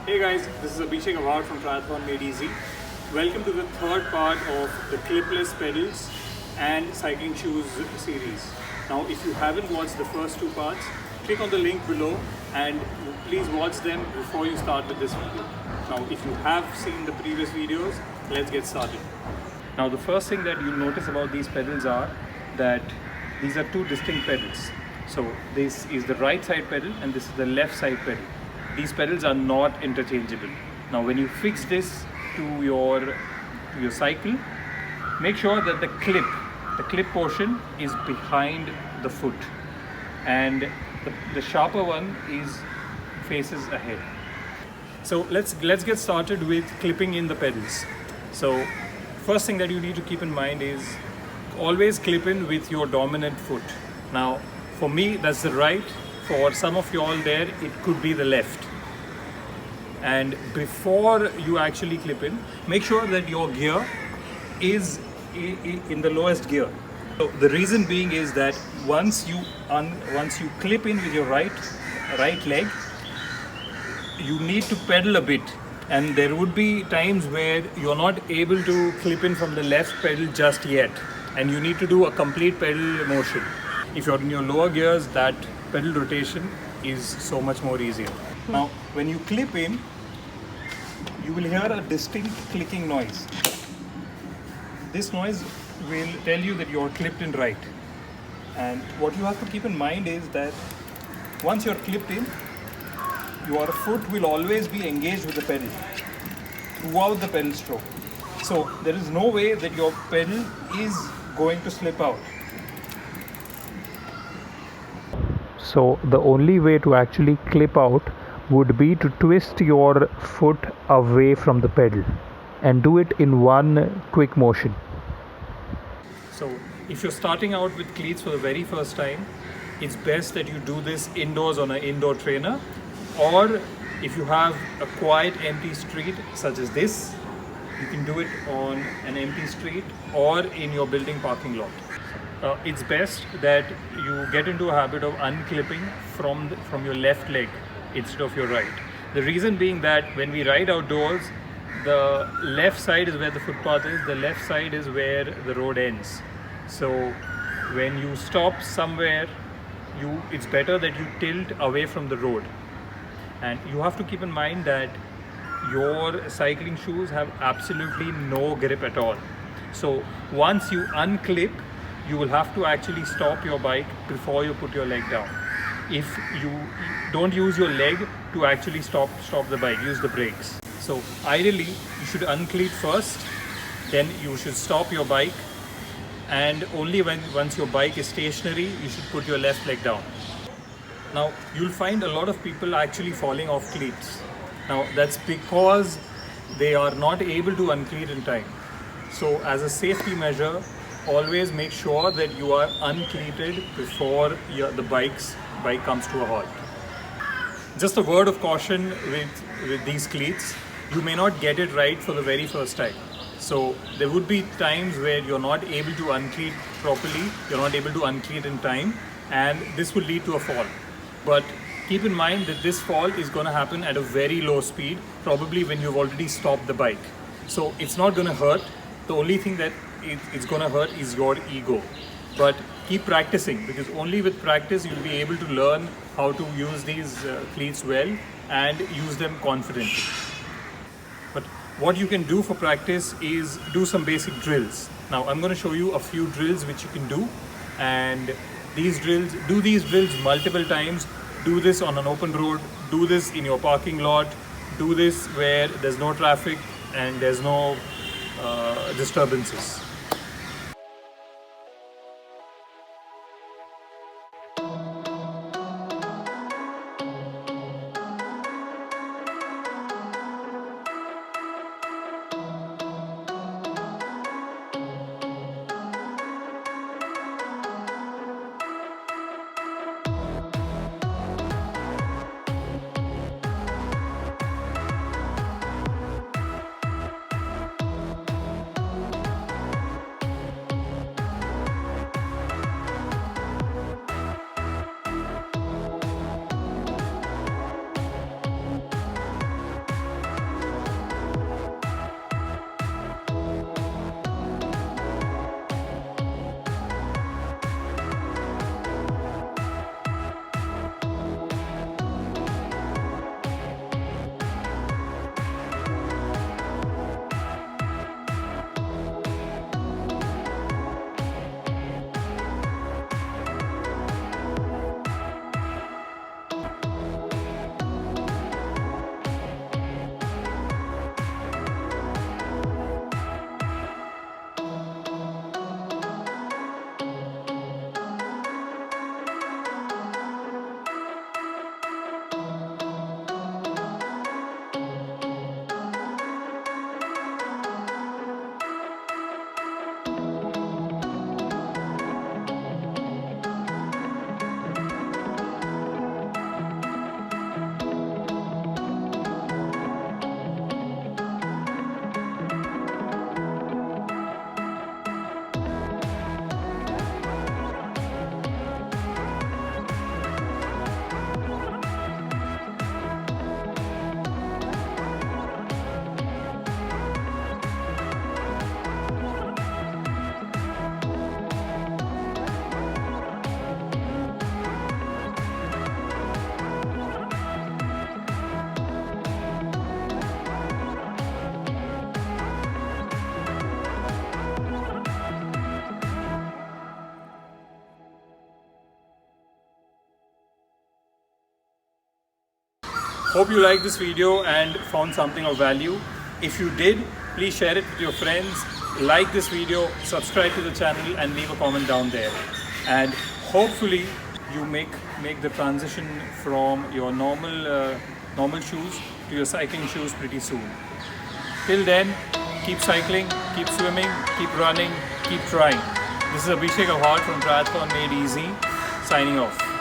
Hey guys, this is Abhishek Award from Triathlon Made Easy. Welcome to the third part of the clipless pedals and cycling shoes series. Now, if you haven't watched the first two parts, click on the link below and please watch them before you start with this video. Now, if you have seen the previous videos, let's get started. Now, the first thing that you'll notice about these pedals are that these are two distinct pedals. So, this is the right side pedal and this is the left side pedal. These pedals are not interchangeable. Now when you fix this to your cycle, make sure that the clip portion is behind the foot and the sharper one faces ahead. So let's get started with clipping in the pedals. So first thing that you need to keep in mind is always clip in with your dominant foot. Now for me that's the right. For some of you all there, it could be the left. And before you actually clip in, make sure that your gear is in the lowest gear. So the reason being is that once you clip in with your right leg, you need to pedal a bit. And there would be times where you're not able to clip in from the left pedal just yet. And you need to do a complete pedal motion. If you're in your lower gears, that pedal rotation is so much more easier. Now, when you clip in, you will hear a distinct clicking noise. This noise will tell you that you're clipped in right. And what you have to keep in mind is that once you're clipped in, your foot will always be engaged with the pedal throughout the pedal stroke. So there is no way that your pedal is going to slip out. So the only way to actually clip out would be to twist your foot away from the pedal and do it in one quick motion. So if you're starting out with cleats for the very first time, it's best that you do this indoors on an indoor trainer, or if you have a quiet empty street such as this, you can do it on an empty street or in your building parking lot. It's best that you get into a habit of unclipping from your left leg instead of your right. The reason being that when we ride outdoors, the left side is where the footpath is, the left side is where the road ends. So when you stop somewhere, it's better that you tilt away from the road. And you have to keep in mind that your cycling shoes have absolutely no grip at all. So once you unclip, you will have to actually stop your bike before you put your leg down. If you don't use your leg to actually stop the bike, use the brakes. So ideally, you should uncleat first, then you should stop your bike, and only once your bike is stationary, you should put your left leg down. Now, you'll find a lot of people actually falling off cleats. Now, that's because they are not able to uncleat in time. So as a safety measure, always make sure that you are uncleated before the bike comes to a halt. Just a word of caution with these cleats, you may not get it right for the very first time. So there would be times where you're not able to uncleat properly, you're not able to uncleat in time, and this will lead to a fall. But keep in mind that this fall is going to happen at a very low speed, probably when you've already stopped the bike. So it's not going to hurt. The only thing that it's going to hurt is your ego. But keep practicing, because only with practice you'll be able to learn how to use these cleats well and use them confidently. But what you can do for practice is do some basic drills. Now I'm going to show you a few drills which you can do, and do these drills multiple times. Do this on an open road, do this in your parking lot, do this where there's no traffic and there's no disturbances. Hope you liked this video and found something of value. If you did, please share it with your friends, like this video, subscribe to the channel and leave a comment down there. And hopefully you make the transition from your normal shoes to your cycling shoes pretty soon. Till then, keep cycling, keep swimming, keep running, keep trying. This is Abhishek Ahar from Triathlon Made Easy, signing off.